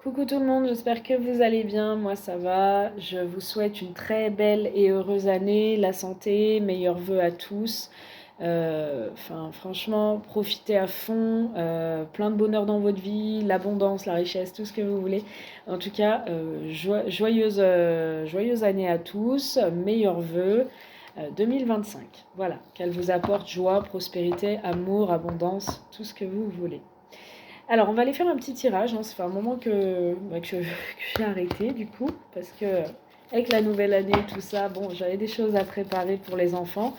Coucou tout le monde, j'espère que vous allez bien, moi ça va. Je vous souhaite une très belle et heureuse année, la santé, meilleurs vœux à tous. Franchement, profitez à fond, plein de bonheur dans votre vie, l'abondance, la richesse, tout ce que vous voulez. En tout cas, joyeuse année à tous, meilleurs vœux 2025. Voilà, qu'elle vous apporte joie, prospérité, amour, abondance, tout ce que vous voulez. Alors, on va aller faire un petit tirage. Ça fait un moment que j'ai arrêté, du coup, parce que avec la nouvelle année, tout ça, bon, j'avais des choses à préparer pour les enfants.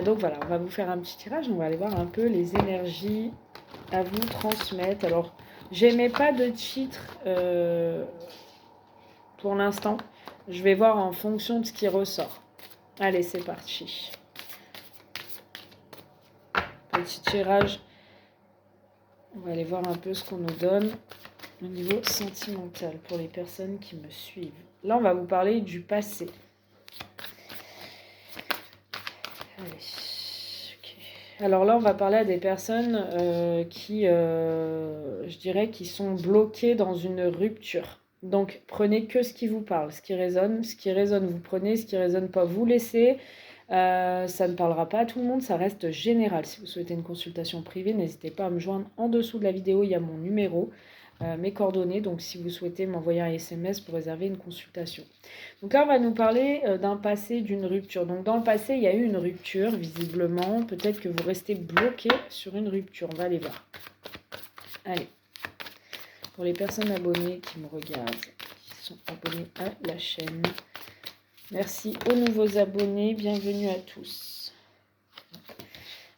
Donc voilà, on va vous faire un petit tirage. On va aller voir un peu les énergies à vous transmettre. Alors, j'aimais pas de titre pour l'instant. Je vais voir en fonction de ce qui ressort. Allez, c'est parti. Petit tirage. On va aller voir un peu ce qu'on nous donne au niveau sentimental pour les personnes qui me suivent. Là, on va vous parler du passé. Allez. Okay. Alors là, on va parler à des personnes qui, je dirais, qui sont bloquées dans une rupture. Donc, prenez que ce qui vous parle, ce qui résonne. Ce qui résonne, vous prenez. Ce qui résonne pas, vous laissez. Ça ne parlera pas à tout le monde, ça reste général. Si vous souhaitez une consultation privée, n'hésitez pas à me joindre en dessous de la vidéo, il y a mon numéro, mes coordonnées. Donc si vous souhaitez m'envoyer un SMS pour réserver une consultation. Donc là, on va nous parler d'un passé, d'une rupture. Donc dans le passé, il y a eu une rupture, visiblement. Peut-être que vous restez bloqué sur une rupture. On va aller voir. Allez. Pour les personnes abonnées qui me regardent, qui sont abonnées à la chaîne. Merci aux nouveaux abonnés, bienvenue à tous.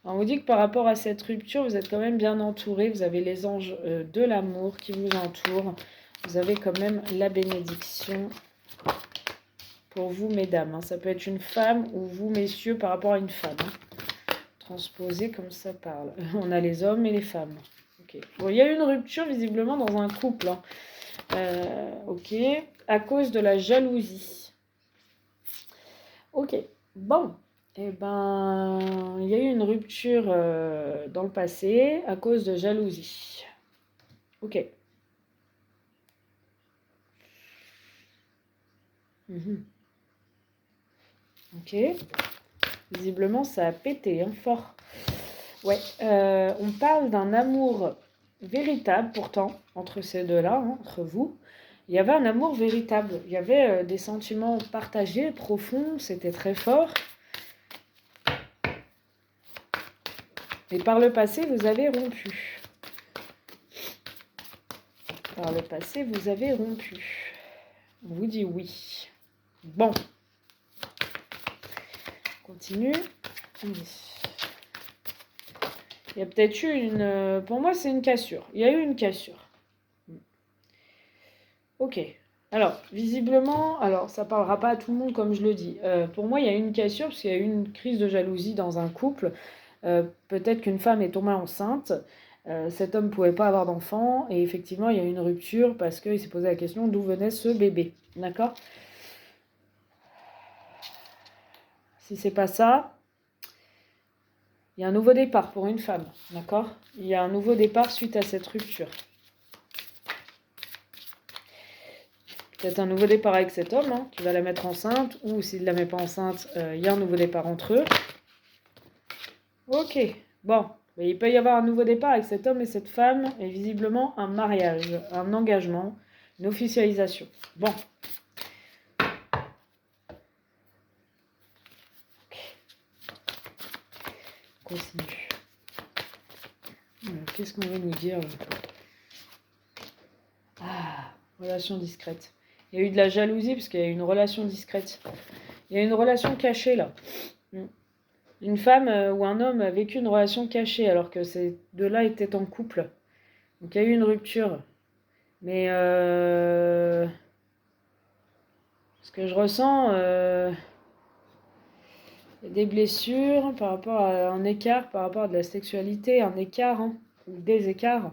Alors on vous dit que par rapport à cette rupture, vous êtes quand même bien entouré, vous avez les anges de l'amour qui vous entourent, vous avez quand même la bénédiction pour vous mesdames. Ça peut être une femme ou vous messieurs par rapport à une femme. Transposé comme ça parle. On a les hommes et les femmes. Okay. Bon, il y a eu une rupture visiblement dans un couple. Ok, à cause de la jalousie. Ok, bon, eh ben, il y a eu une rupture dans le passé à cause de jalousie. Ok. Ok. Visiblement, ça a pété, hein, fort. Ouais, on parle d'un amour véritable pourtant entre ces deux-là, hein, entre vous. Il y avait un amour véritable. Il y avait des sentiments partagés, profonds, c'était très fort. Et par le passé, vous avez rompu. Par le passé, vous avez rompu. On vous dit oui. Bon. Continue. Il y a peut-être eu une... Pour moi, c'est une cassure. Il y a eu une cassure. Ok. Alors, visiblement, alors ça parlera pas à tout le monde comme je le dis. Pour moi, il y a eu une cassure parce qu'il y a eu une crise de jalousie dans un couple. Peut-être qu'une femme est tombée enceinte. Cet homme ne pouvait pas avoir d'enfant. Et effectivement, il y a eu une rupture parce qu'il s'est posé la question d'où venait ce bébé. D'accord ? Si c'est pas ça, il y a un nouveau départ pour une femme. D'accord ? Il y a un nouveau départ suite à cette rupture. Peut-être un nouveau départ avec cet homme hein, qui va la mettre enceinte, ou s'il ne la met pas enceinte, il y a un nouveau départ entre eux. Ok, bon, mais il peut y avoir un nouveau départ avec cet homme et cette femme, et visiblement un mariage, un engagement, une officialisation. Bon. Okay. Continue. Qu'est-ce qu'on va nous dire là ? Ah, relation discrète. Il y a eu de la jalousie parce qu'il y a eu une relation discrète. Il y a une relation cachée là. Une femme ou un homme a vécu une relation cachée alors que ces deux-là étaient en couple. Donc il y a eu une rupture. Mais ce que je ressens, des blessures par rapport à un écart, par rapport à de la sexualité, un écart hein, ou des écarts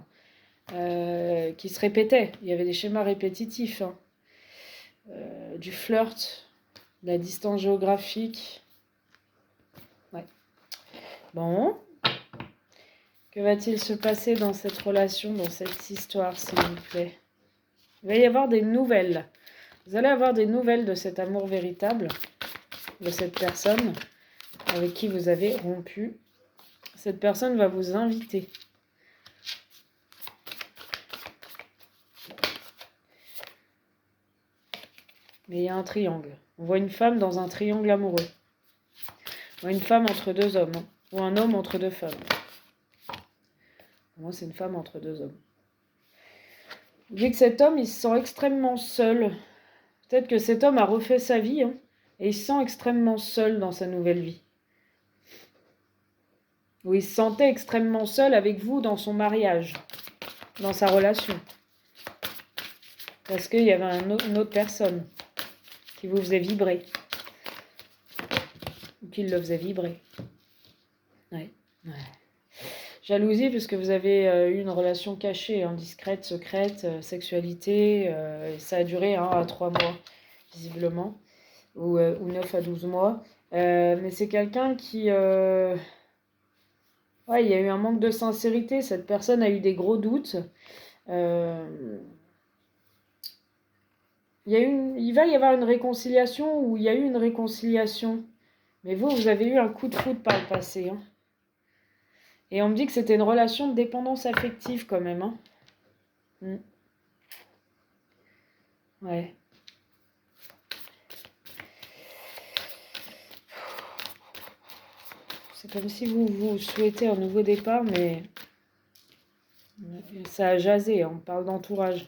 qui se répétaient. Il y avait des schémas répétitifs. Hein. Du flirt, de la distance géographique. Ouais. Bon. Que va-t-il se passer dans cette relation, dans cette histoire, s'il vous plaît ? Il va y avoir des nouvelles. Vous allez avoir des nouvelles de cet amour véritable, de cette personne avec qui vous avez rompu. Cette personne va vous inviter. Mais il y a un triangle. On voit une femme dans un triangle amoureux. On voit une femme entre deux hommes. Hein, ou un homme entre deux femmes. Pour moi, c'est une femme entre deux hommes. Vu que cet homme, il se sent extrêmement seul. Peut-être que cet homme a refait sa vie. Hein, et il se sent extrêmement seul dans sa nouvelle vie. Ou il se sentait extrêmement seul avec vous dans son mariage. Dans sa relation. Parce qu'il y avait une autre personne qui vous faisait vibrer. Ou qui le faisait vibrer. Ouais. Jalousie, parce que vous avez eu une relation cachée, hein, discrète, secrète, sexualité. Et ça a duré 1 à 3 mois, visiblement. Ou 9 à 12 mois. Mais c'est quelqu'un qui... Ouais, il y a eu un manque de sincérité. Cette personne a eu des gros doutes. Il va y avoir une réconciliation ou il y a eu une réconciliation. Mais vous avez eu un coup de foudre par le passé. Hein. Et on me dit que c'était une relation de dépendance affective quand même. Hein. Ouais. C'est comme si vous souhaitez un nouveau départ, mais ça a jasé. Hein. On parle d'entourage.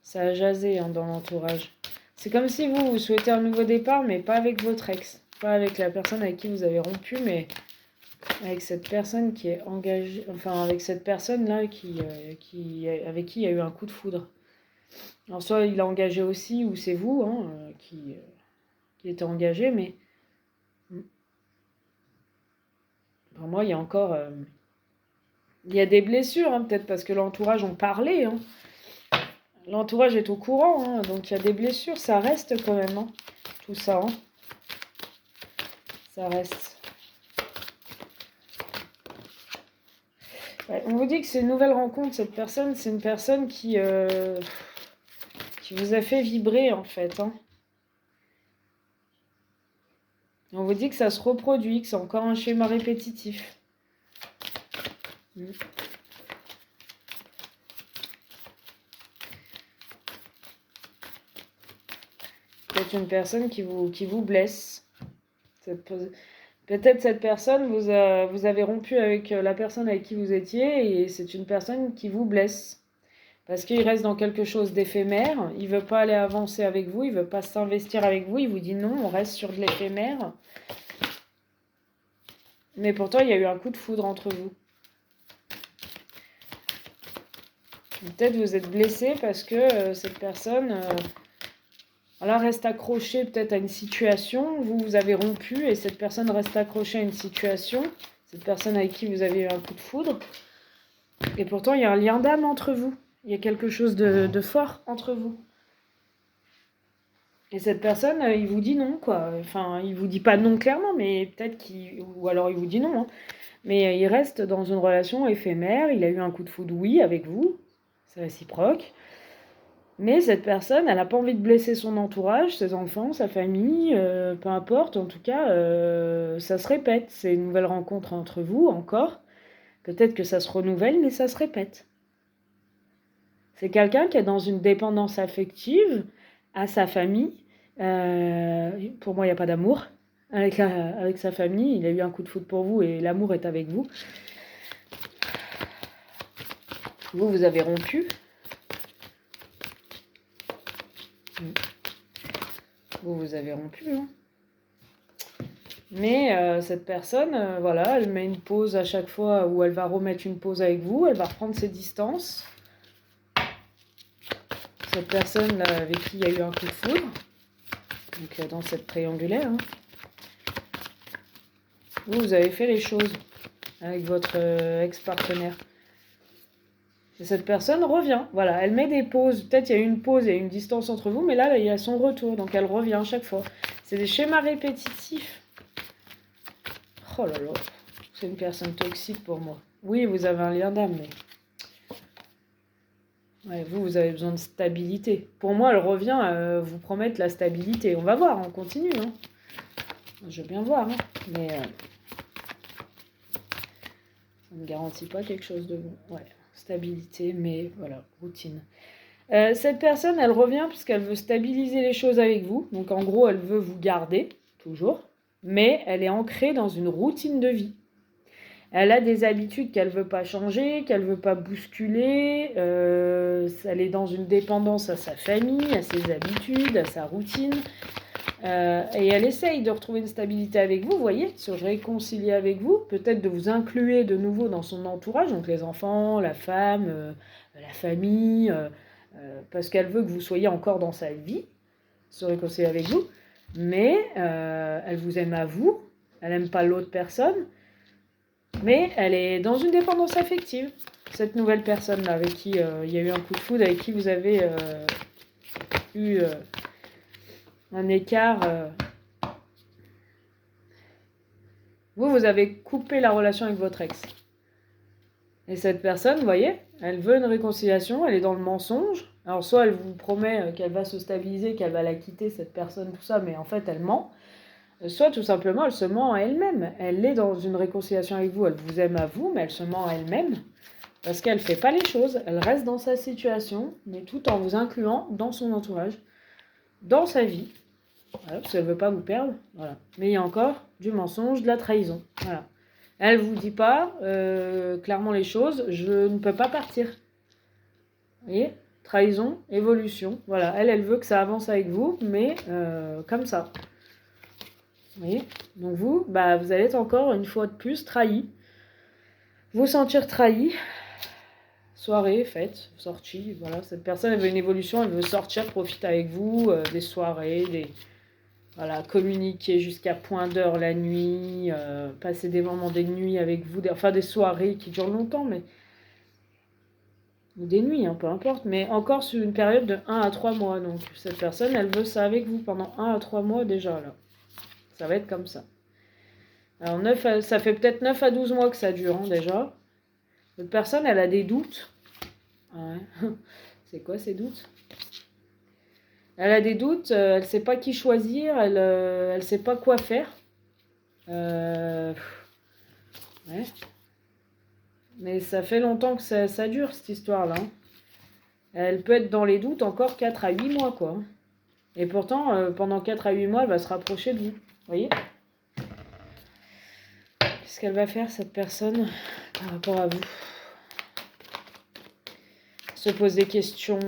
Ça a jasé dans l'entourage. C'est comme si vous souhaitez un nouveau départ, mais pas avec votre ex. Pas avec la personne avec qui vous avez rompu, mais avec cette personne qui est engagée. Enfin, avec cette personne-là avec qui il y a eu un coup de foudre. Alors, soit il a engagé aussi, ou c'est vous qui était engagé, mais pour moi, il y a encore... il y a des blessures, hein, peut-être parce que l'entourage en parlait. Hein. L'entourage est au courant, hein, donc il y a des blessures, ça reste quand même, hein, tout ça. Hein. Ça reste. Ouais, on vous dit que c'est une nouvelle rencontre, cette personne, c'est une personne qui vous a fait vibrer, en fait. Hein. On vous dit que ça se reproduit, que c'est encore un schéma répétitif. Peut-être une personne qui vous blesse. Peut-être cette personne, vous avez rompu avec la personne avec qui vous étiez et c'est une personne qui vous blesse. Parce qu'il reste dans quelque chose d'éphémère, il ne veut pas aller avancer avec vous, il ne veut pas s'investir avec vous, il vous dit non, on reste sur de l'éphémère. Mais pourtant, il y a eu un coup de foudre entre vous. Peut-être vous êtes blessé parce que cette personne reste accrochée peut-être à une situation, vous avez rompu et cette personne reste accrochée à une situation, cette personne avec qui vous avez eu un coup de foudre. Et pourtant, il y a un lien d'âme entre vous. Il y a quelque chose de fort entre vous. Et cette personne, il vous dit non, quoi. Enfin, il vous dit pas non clairement, mais peut-être qu'il... Ou alors il vous dit non. Hein. Mais il reste dans une relation éphémère. Il a eu un coup de foudre, oui, avec vous. C'est réciproque. Mais cette personne, elle n'a pas envie de blesser son entourage, ses enfants, sa famille, peu importe. En tout cas, ça se répète. C'est une nouvelle rencontre entre vous, encore. Peut-être que ça se renouvelle, mais ça se répète. C'est quelqu'un qui est dans une dépendance affective à sa famille. Pour moi, il n'y a pas d'amour. Avec sa famille, il a eu un coup de foudre pour vous et l'amour est avec vous. Vous avez rompu. Vous avez rompu. Hein. Mais cette personne, voilà, elle met une pause à chaque fois où elle va remettre une pause avec vous. Elle va reprendre ses distances. Cette personne là, avec qui il y a eu un coup de foudre. Donc dans cette triangulaire. Hein. Vous avez fait les choses avec votre ex-partenaire. Et cette personne revient. Voilà, elle met des pauses. Peut-être il y a eu une pause et une distance entre vous, mais là, il y a son retour. Donc elle revient à chaque fois. C'est des schémas répétitifs. Oh là là, c'est une personne toxique pour moi. Oui, vous avez un lien d'âme, mais... Ouais, vous avez besoin de stabilité. Pour moi, elle revient vous promettre la stabilité. On va voir, on continue. Hein. Je veux bien voir, hein. Mais ça ne garantit pas quelque chose de bon. Ouais, stabilité, mais voilà, routine. Cette personne, elle revient puisqu'elle veut stabiliser les choses avec vous. Donc en gros, elle veut vous garder, toujours. Mais elle est ancrée dans une routine de vie. Elle a des habitudes qu'elle ne veut pas changer, qu'elle ne veut pas bousculer. Elle est dans une dépendance à sa famille, à ses habitudes, à sa routine. Et elle essaye de retrouver une stabilité avec vous, vous voyez, de se réconcilier avec vous, peut-être de vous inclure de nouveau dans son entourage, donc les enfants, la femme, la famille, parce qu'elle veut que vous soyez encore dans sa vie, se réconcilier avec vous, mais elle vous aime à vous, elle n'aime pas l'autre personne, mais elle est dans une dépendance affective, cette nouvelle personne-là, avec qui il y a eu un coup de foudre, avec qui vous avez eu un écart. Vous avez coupé la relation avec votre ex. Et cette personne, vous voyez, elle veut une réconciliation, elle est dans le mensonge. Alors soit elle vous promet qu'elle va se stabiliser, qu'elle va la quitter, cette personne, tout ça, mais en fait elle ment. Soit tout simplement elle se ment à elle-même. Elle est dans une réconciliation avec vous, elle vous aime à vous, mais elle se ment à elle-même. Parce qu'elle ne fait pas les choses, elle reste dans sa situation, mais tout en vous incluant dans son entourage, dans sa vie. Voilà, parce qu'elle ne veut pas vous perdre. Voilà. Mais il y a encore du mensonge, de la trahison. Voilà. Elle ne vous dit pas clairement les choses, je ne peux pas partir. Vous voyez ? Trahison, évolution. Voilà. Elle veut que ça avance avec vous, mais comme ça. Vous voyez ? Donc vous, vous allez être encore une fois de plus trahi. Vous sentir trahi. Soirée, fête, sortie. Voilà. Cette personne, elle veut une évolution, elle veut sortir, profiter avec vous, des soirées, Voilà, communiquer jusqu'à point d'heure la nuit, passer des moments des nuits avec vous, des soirées qui durent longtemps, mais ou des nuits, hein, peu importe, mais encore sur une période de 1 à 3 mois. Donc cette personne, elle veut ça avec vous pendant 1 à 3 mois déjà, là. Ça va être comme ça. Alors ça fait peut-être 9 à 12 mois que ça dure, hein, déjà. Cette personne, elle a des doutes. Ouais. C'est quoi ces doutes ? Elle a des doutes, elle ne sait pas qui choisir, elle ne sait pas quoi faire. Ouais. Mais ça fait longtemps que ça dure, cette histoire-là. Elle peut être dans les doutes encore 4 à 8 mois, quoi. Et pourtant, pendant 4 à 8 mois, elle va se rapprocher de vous. Vous voyez ? Qu'est-ce qu'elle va faire, cette personne, par rapport à vous ? Se pose des questions,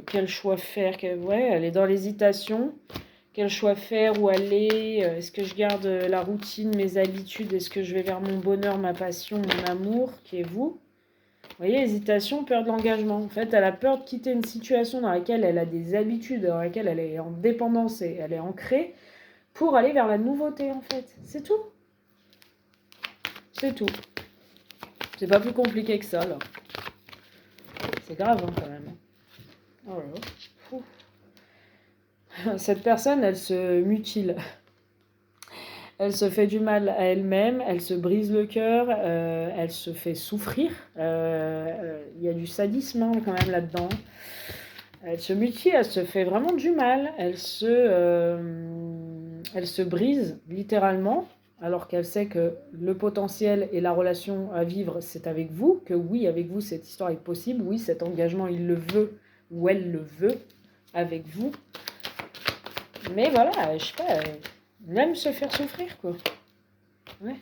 quel choix faire, ouais, elle est dans l'hésitation. Quel choix faire, où aller, est-ce que je garde la routine, mes habitudes, est-ce que je vais vers mon bonheur, ma passion, mon amour, qui est vous ? Vous voyez, hésitation, peur de l'engagement. En fait, elle a peur de quitter une situation dans laquelle elle a des habitudes, dans laquelle elle est en dépendance et elle est ancrée, pour aller vers la nouveauté, en fait. C'est tout. C'est tout. C'est pas plus compliqué que ça, là. C'est grave, hein, quand même. Oh là là. Fou. Cette personne, elle se mutile. Elle se fait du mal à elle-même, elle se brise le cœur, elle se fait souffrir. Il y a du sadisme, hein, quand même là-dedans. Elle se mutile, elle se fait vraiment du mal. Elle se brise littéralement, alors qu'elle sait que le potentiel et la relation à vivre, c'est avec vous. Que oui, avec vous, cette histoire est possible. Oui, cet engagement, il le veut ou elle le veut avec vous. Mais voilà, je sais pas... Elle aime se faire souffrir, quoi. Ouais.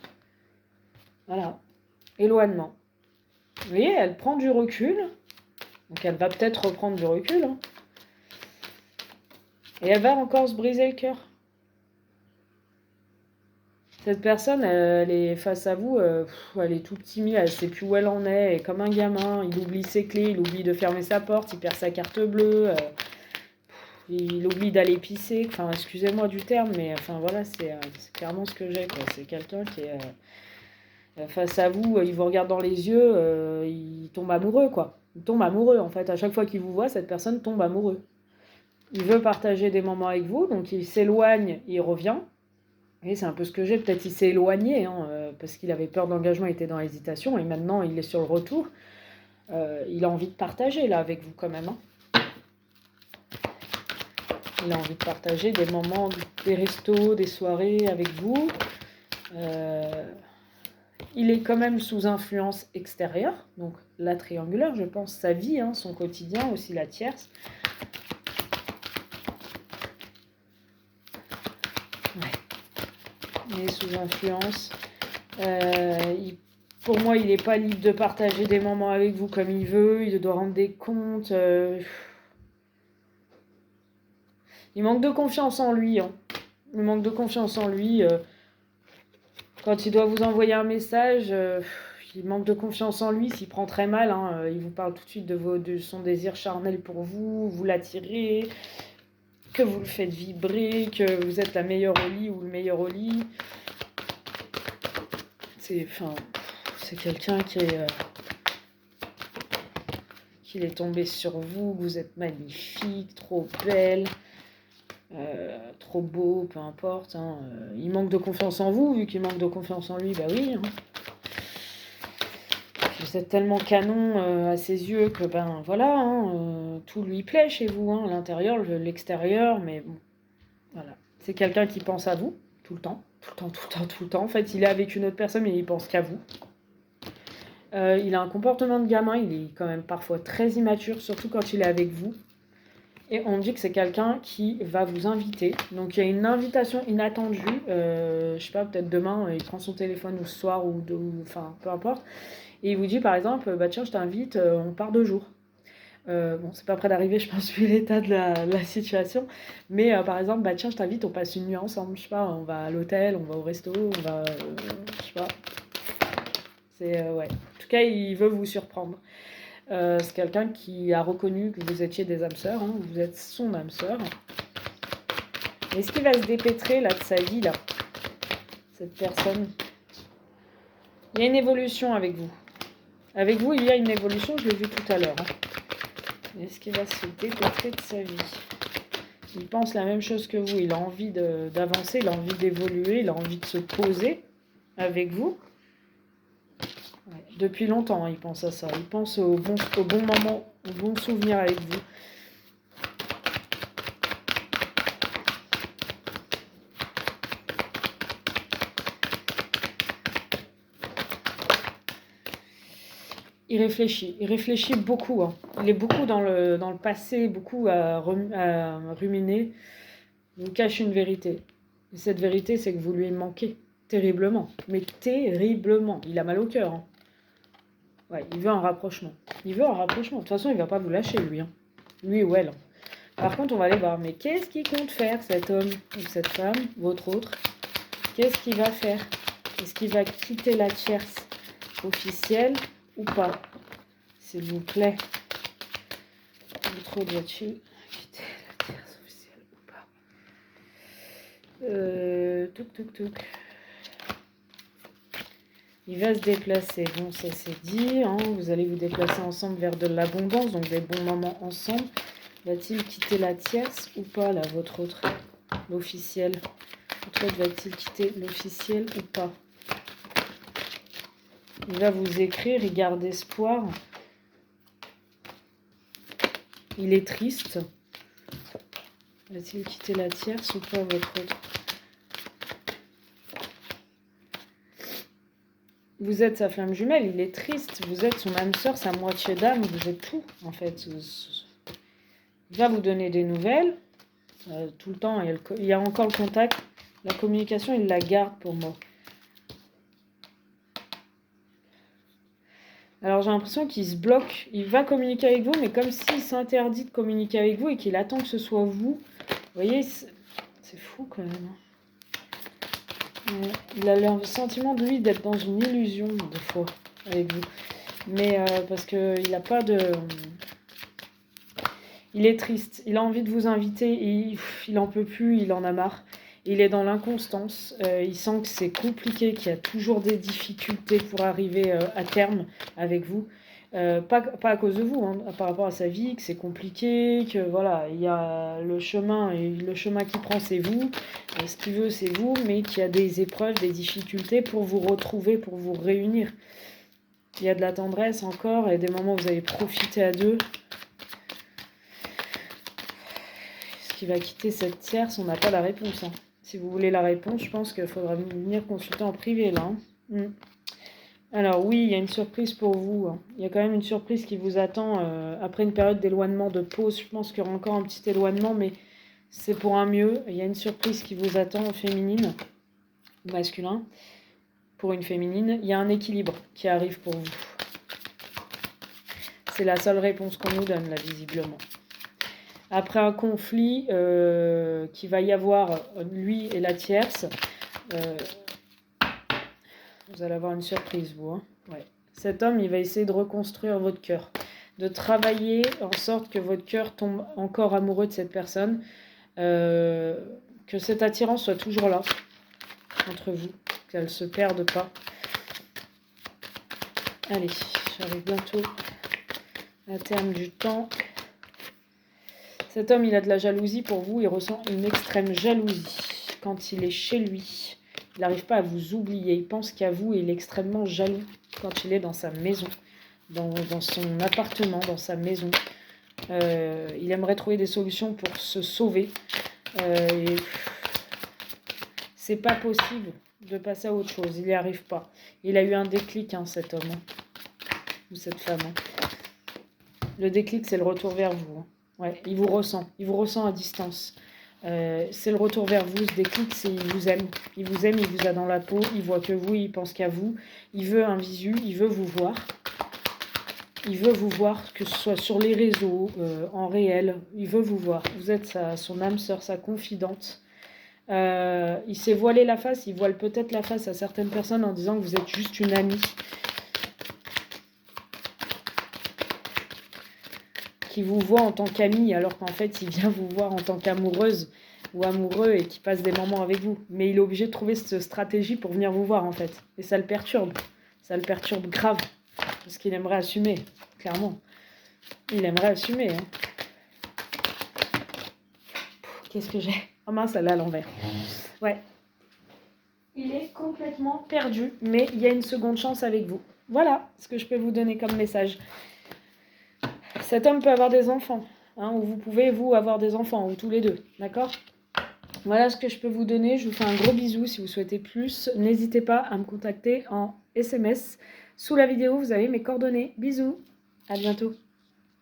Voilà. Éloignement. Vous voyez, elle prend du recul. Donc elle va peut-être reprendre du recul. Hein. Et elle va encore se briser le cœur. Cette personne, elle est face à vous, elle est toute timide, elle ne sait plus où elle en est, elle est comme un gamin, il oublie ses clés, il oublie de fermer sa porte, il perd sa carte bleue, il oublie d'aller pisser, enfin excusez-moi du terme, mais enfin voilà, c'est clairement ce que j'ai, quoi. C'est quelqu'un qui est face à vous, il vous regarde dans les yeux, il tombe amoureux, quoi. Il tombe amoureux, en fait. À chaque fois qu'il vous voit, cette personne tombe amoureux. Il veut partager des moments avec vous, donc il s'éloigne, il revient. Et c'est un peu ce que j'ai, peut-être il s'est éloigné, hein, parce qu'il avait peur d'engagement, il était dans l'hésitation, et maintenant il est sur le retour. Il a envie de partager là avec vous quand même. Hein. Il a envie de partager des moments, des restos, des soirées avec vous. Il est quand même sous influence extérieure, donc la triangulaire, je pense, sa vie, hein, son quotidien, aussi la tierce. Ouais. Il est sous influence. Pour moi, il n'est pas libre de partager des moments avec vous comme il veut. Il doit rendre des comptes. Il manque de confiance en lui. Hein. Il manque de confiance en lui. Quand il doit vous envoyer un message, il manque de confiance en lui. S'il prend très mal, hein, il vous parle tout de suite de son désir charnel pour vous. Vous l'attirez. Que vous le faites vibrer. Que vous êtes la meilleure au lit ou le meilleur au lit. C'est quelqu'un qu'il est tombé sur vous, que vous êtes magnifique, trop belle, trop beau, peu importe. Hein. Il manque de confiance en vous, vu qu'il manque de confiance en lui, bah oui. Hein. Vous êtes tellement canon à ses yeux que ben voilà, hein, tout lui plaît chez vous, hein, l'intérieur, l'extérieur, mais bon, voilà. C'est quelqu'un qui pense à vous, tout le temps, tout le temps, tout le temps, tout le temps. En fait, il est avec une autre personne, mais il pense qu'à vous. Il a un comportement de gamin, il est quand même parfois très immature, surtout quand il est avec vous. Et on dit que c'est quelqu'un qui va vous inviter. Donc il y a une invitation inattendue. Je sais pas, peut-être demain, il prend son téléphone ou ce soir, enfin peu importe. Et il vous dit par exemple, bah tiens, je t'invite, on part 2 jours. Bon, c'est pas près d'arriver, je pense, vu l'état de la situation. Mais par exemple, bah tiens, je t'invite, on passe une nuit ensemble. Je sais pas, on va à l'hôtel, on va au resto, on va. Je sais pas. C'est. Ouais. En tout cas, il veut vous surprendre. C'est quelqu'un qui a reconnu que vous étiez des âmes sœurs, hein, vous êtes son âme sœur. Est-ce qu'il va se dépêtrer là de sa vie là, cette personne? Il y a une évolution avec vous. Avec vous, il y a une évolution, je l'ai vu tout à l'heure. Hein. Est-ce qu'il va se dépêtrer de sa vie? Il pense la même chose que vous, il a envie d'avancer, il a envie d'évoluer, il a envie de se poser avec vous. Ouais, depuis longtemps, hein, il pense à ça. Il pense au bon moment, au bon souvenir avec vous. Il réfléchit beaucoup. Hein. Il est beaucoup dans le passé, beaucoup à ruminer. Il vous cache une vérité. Et cette vérité, c'est que vous lui manquez terriblement. Mais terriblement. Il a mal au cœur. Hein. Ouais, il veut un rapprochement. Il veut un rapprochement. De toute façon, il ne va pas vous lâcher, lui. Hein. Lui ou elle. Hein. Par contre, on va aller voir. Mais qu'est-ce qu'il compte faire, cet homme ou cette femme, votre autre? Qu'est-ce qu'il va faire? Est-ce qu'il va quitter la tierce officielle ou pas? S'il vous plaît. Votre autre va-t-il quitter la tierce officielle ou pas? Touc. Il va se déplacer. Bon, ça c'est dit. Hein. Vous allez vous déplacer ensemble vers de l'abondance, donc des bons moments ensemble. Va-t-il quitter la tierce ou pas, là, votre autre? L'officiel. Votre autre va-t-il quitter l'officiel ou pas? Il va vous écrire, il garde espoir. Il est triste. Va-t-il quitter la tierce ou pas, votre autre? Vous êtes sa flamme jumelle, il est triste. Vous êtes son âme sœur, sa moitié d'âme. Vous êtes tout, en fait. Il va vous donner des nouvelles. Tout le temps, il y a encore le contact. La communication, il la garde pour moi. Alors j'ai l'impression qu'il se bloque. Il va communiquer avec vous, mais comme s'il s'interdit de communiquer avec vous et qu'il attend que ce soit vous. Vous voyez, c'est fou quand même. Il a le sentiment de lui d'être dans une illusion des fois avec vous. Mais parce qu'il n'a pas de... Il est triste. Il a envie de vous inviter et il en peut plus, il en a marre. Il est dans l'inconstance. Il sent que c'est compliqué, qu'il y a toujours des difficultés pour arriver à terme avec vous. Pas à cause de vous, hein, par rapport à sa vie, que c'est compliqué, que voilà, il y a le chemin, et le chemin qu'il prend, c'est vous, ce qu'il veut, c'est vous, mais qu'il y a des épreuves, des difficultés pour vous retrouver, pour vous réunir. Il y a de la tendresse encore et des moments où vous allez profiter à deux. Ce qui va quitter cette tierce, on n'a pas la réponse. Hein. Si vous voulez la réponse, je pense qu'il faudra venir consulter en privé là. Hein. Alors oui, il y a une surprise pour vous. Hein. Il y a quand même une surprise qui vous attend après une période d'éloignement, de pause. Je pense qu'il y aura encore un petit éloignement, mais c'est pour un mieux. Il y a une surprise qui vous attend féminine ou masculin. Pour une féminine, il y a un équilibre qui arrive pour vous. C'est la seule réponse qu'on nous donne là, visiblement. Après un conflit qui va y avoir, lui et la tierce, vous allez avoir une surprise, vous. Hein. Ouais. Cet homme, il va essayer de reconstruire votre cœur, de travailler en sorte que votre cœur tombe encore amoureux de cette personne, que cette attirance soit toujours là, entre vous, qu'elle ne se perde pas. Allez, j'arrive bientôt à terme du temps. Cet homme, il a de la jalousie pour vous, il ressent une extrême jalousie quand il est chez lui. Il n'arrive pas à vous oublier, il pense qu'à vous et il est extrêmement jaloux quand il est dans sa maison, dans son appartement, dans sa maison. Il aimerait trouver des solutions pour se sauver. C'est pas possible de passer à autre chose, il n'y arrive pas. Il a eu un déclic, hein, cet homme, hein, ou cette femme. Hein. Le déclic, c'est le retour vers vous. Hein. Ouais, il vous ressent à distance. C'est le retour vers vous, ce déclic, c'est il vous aime, il vous a dans la peau, il voit que vous, il pense qu'à vous, il veut un visu, il veut vous voir, que ce soit sur les réseaux, en réel, il veut vous voir, vous êtes son âme sœur, sa confidente. Il s'est voilé la face, il voile peut-être la face à certaines personnes en disant que vous êtes juste une amie. Qui vous voit en tant qu'amie, alors qu'en fait, il vient vous voir en tant qu'amoureuse ou amoureux et qui passe des moments avec vous. Mais il est obligé de trouver cette stratégie pour venir vous voir, en fait. Et ça le perturbe. Ça le perturbe grave. Parce qu'il aimerait assumer, clairement. Il aimerait assumer. Hein. Qu'est-ce que j'ai ? Oh mince, elle est à l'envers. Ouais. Il est complètement perdu, mais il y a une seconde chance avec vous. Voilà ce que je peux vous donner comme message. Cet homme peut avoir des enfants, hein, ou vous pouvez, vous, avoir des enfants, ou tous les deux, d'accord ? Voilà ce que je peux vous donner. Je vous fais un gros bisou. Si vous souhaitez plus, n'hésitez pas à me contacter en SMS. Sous la vidéo, vous avez mes coordonnées. Bisous, à bientôt.